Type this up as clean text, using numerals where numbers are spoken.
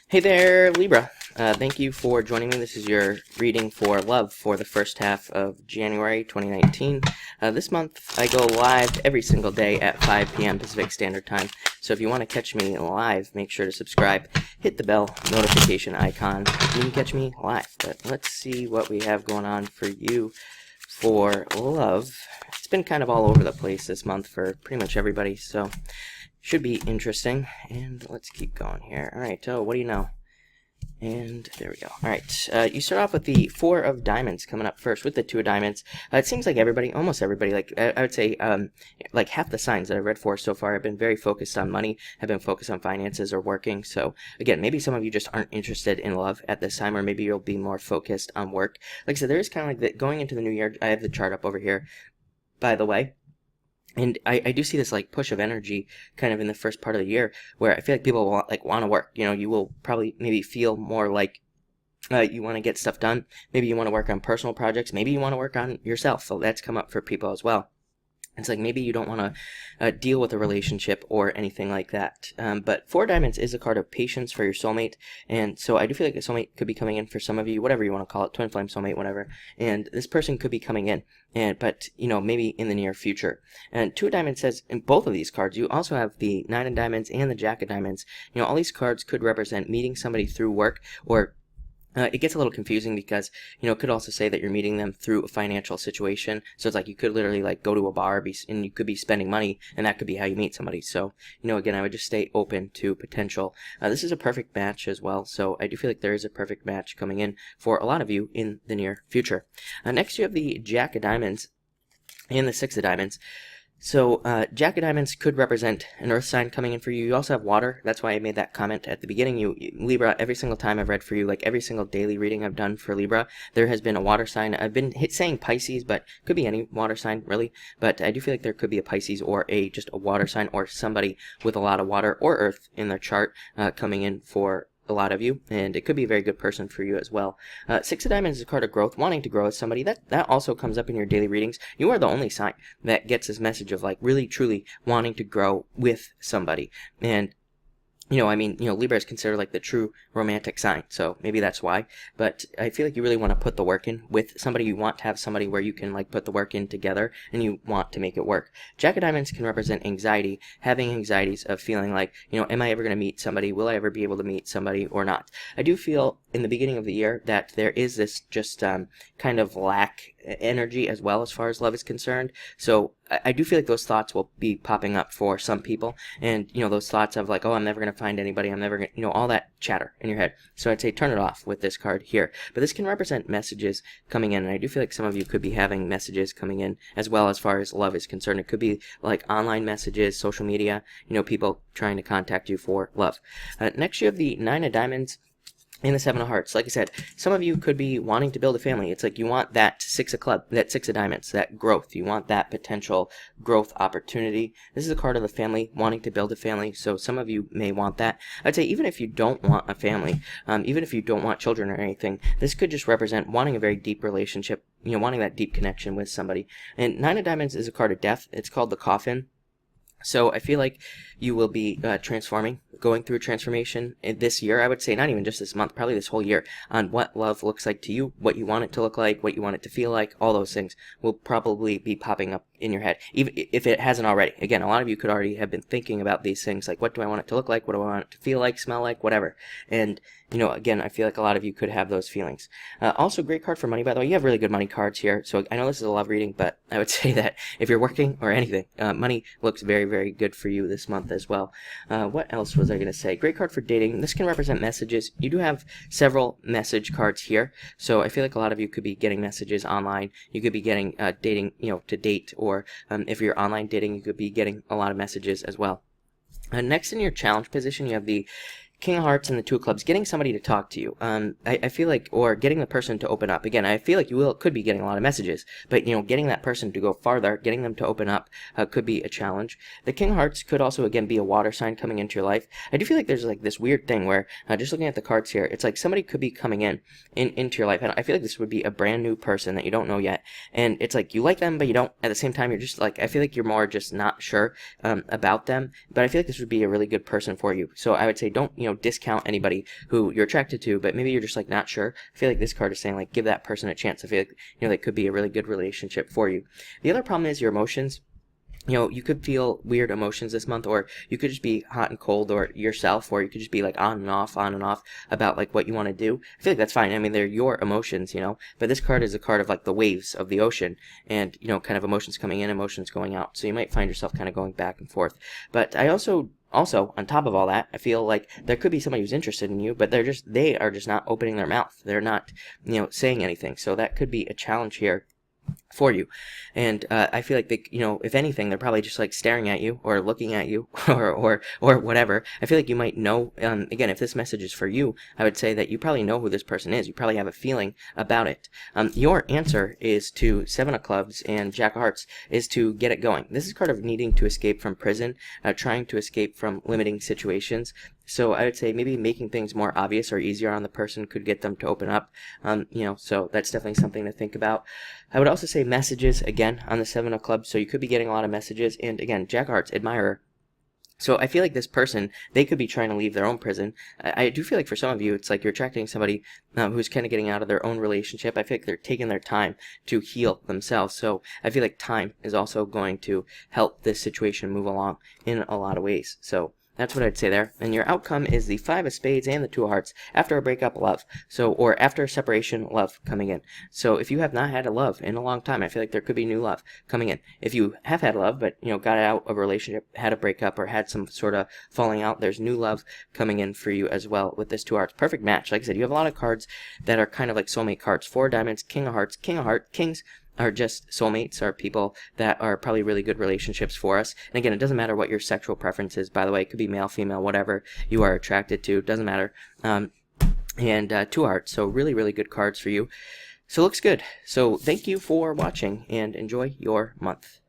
Hey there, Libra. Thank you for joining me. This is your reading for love for the first half of January 2019. This month, I go live every single day at 5 p.m. Pacific Standard Time. So if you want to catch me live, make sure to subscribe, hit the bell notification icon, and you can catch me live. But let's see what we have going on for you for love. It's been kind of all over the place this month for pretty much everybody, so should be interesting. And let's keep going here. All right, what do you know? And there we go. All right, you start off with the Four of Diamonds coming up first with the Two of Diamonds. It seems like everybody, almost everybody, like I would say, like half the signs that I've read for so far have been very focused on money, have been focused on finances or working. So again, maybe some of you just aren't interested in love at this time, or maybe you'll be more focused on work. Like I said, there is kind of like that going into the new year. I have the chart up over here, by the way. And I do see this like push of energy kind of in the first part of the year where I feel like people want to work. You know, you will probably maybe feel more like you want to get stuff done. Maybe you want to work on personal projects. Maybe you want to work on yourself. So that's come up for people as well. It's like maybe you don't want to deal with a relationship or anything like that. But Four Diamonds is a card of patience for your soulmate. And so I do feel like a soulmate could be coming in for some of you, whatever you want to call it, twin flame soulmate, whatever. And this person could be coming in, but, you know, maybe in the near future. And Two of Diamonds says in both of these cards, you also have the Nine of Diamonds and the Jack of Diamonds. You know, all these cards could represent meeting somebody through work, or it gets a little confusing because, you know, it could also say that you're meeting them through a financial situation. So it's like you could literally like go to a bar and you could be spending money, and that could be how you meet somebody. So, you know, again, I would just stay open to potential. This is a perfect match as well. So I do feel like there is a perfect match coming in for a lot of you in the near future. Next, you have the Jack of Diamonds and the Six of Diamonds. So, Jack of Diamonds could represent an earth sign coming in for you. You also have water. That's why I made that comment at the beginning. Libra, every single time I've read for you, like every single daily reading I've done for Libra, there has been a water sign. I've been saying Pisces, but could be any water sign, really. But I do feel like there could be a Pisces or just a water sign, or somebody with a lot of water or earth in their chart coming in for a lot of you, and it could be a very good person for you as well. Six of Diamonds is a card of growth, wanting to grow with somebody. That also comes up in your daily readings. You are the only sign that gets this message of like really truly wanting to grow with somebody. And you know, I mean, you know, Libra is considered like the true romantic sign, so maybe that's why. But I feel like you really want to put the work in with somebody. You want to have somebody where you can like put the work in together, and you want to make it work. Jack of Diamonds can represent anxiety, having anxieties of feeling like, you know, am I ever going to meet somebody? Will I ever be able to meet somebody or not? I do feel in the beginning of the year that there is this just kind of lack energy as well as far as love is concerned. So I do feel like those thoughts will be popping up for some people, and you know, those thoughts of like, oh, I'm never going to find anybody, I'm never going to, you know, all that chatter in your head. So I'd say turn it off with this card here. But this can represent messages coming in, and I do feel like some of you could be having messages coming in as well as far as love is concerned. It could be like online messages, social media, you know, people trying to contact you for love. Next, you have the Nine of Diamonds and the Seven of Hearts. Like I said, some of you could be wanting to build a family. It's like you want that Six of Diamonds, that growth. You want that potential growth opportunity. This is a card of the family, wanting to build a family. So some of you may want that. I'd say even if you don't want a family, even if you don't want children or anything, this could just represent wanting a very deep relationship, you know, wanting that deep connection with somebody. And Nine of Diamonds is a card of death. It's called the Coffin. So I feel like you will be transforming, going through a transformation in this year. I would say not even just this month, probably this whole year, on what love looks like to you, what you want it to look like, what you want it to feel like. All those things will probably be popping up in your head, even if it hasn't already. Again, a lot of you could already have been thinking about these things, like what do I want it to look like, what do I want it to feel like, smell like, whatever. And you know, again, I feel like a lot of you could have those feelings. Also, great card for money, by the way. You have really good money cards here. So I know this is a love reading, but I would say that if you're working or anything, money looks very, very good for you this month as well. What else was I going to say? Great card for dating. This can represent messages. You do have several message cards here. So I feel like a lot of you could be getting messages online. You could be getting dating, you know, to date, or if you're online dating, you could be getting a lot of messages as well. Next in your challenge position, you have the King of Hearts and the Two of Clubs, getting somebody to talk to you. I feel like, or getting the person to open up. Again, I feel like you could be getting a lot of messages, but you know, getting that person to go farther, getting them to open up could be a challenge. The King of Hearts could also, again, be a water sign coming into your life. I do feel like there's like this weird thing where, just looking at the cards here, it's like somebody could be coming into your life, and I feel like this would be a brand new person that you don't know yet, and it's like you like them, but you don't, at the same time, you're just like, I feel like you're more just not sure about them, but I feel like this would be a really good person for you. So I would say don't, you know, discount anybody who you're attracted to, but maybe you're just like not sure. I feel like this card is saying like give that person a chance. I feel like that could be a really good relationship for you. The other problem is your emotions. You could feel weird emotions this month, or you could just be hot and cold, or yourself, or you could just be like on and off about like what you want to do. I feel like that's fine. I mean, they're your emotions, but this card is a card of like the waves of the ocean, and kind of emotions coming in, emotions going out. So you might find yourself kind of going back and forth. But I also, on top of all that, I feel like there could be somebody who's interested in you, but they are just not opening their mouth. They're not, saying anything. So that could be a challenge here for you. And I feel like they, if anything, they're probably just like staring at you or looking at you or whatever. I feel like you might know, again, if this message is for you, I would say that you probably know who this person is. You probably have a feeling about it. Your answer is to Seven of Clubs and Jack of Hearts, is to get it going. This is kind of needing to escape from prison, trying to escape from limiting situations. So I would say maybe making things more obvious or easier on the person could get them to open up. So that's definitely something to think about. I would also say messages, again, on the Seven of Clubs. So you could be getting a lot of messages. And again, Jack of Hearts, admirer. So I feel like this person, they could be trying to leave their own prison. I do feel like for some of you, it's like you're attracting somebody who's kind of getting out of their own relationship. I feel like they're taking their time to heal themselves. So I feel like time is also going to help this situation move along in a lot of ways. So that's what I'd say there. And your outcome is the Five of Spades and the Two of Hearts after a breakup, love. So, or after a separation, love coming in. So if you have not had a love in a long time, I feel like there could be new love coming in. If you have had love, but, got out of a relationship, had a breakup, or had some sort of falling out, there's new love coming in for you as well with this Two of Hearts. Perfect match. Like I said, you have a lot of cards that are kind of like soulmate cards. Four of Diamonds, King of Hearts, King of Hearts, Kings are just soulmates, are people that are probably really good relationships for us. And again, it doesn't matter what your sexual preference is, by the way. It could be male, female, whatever you are attracted to. Doesn't matter. And Two of Hearts, so really, really good cards for you. So looks good. So thank you for watching, and enjoy your month.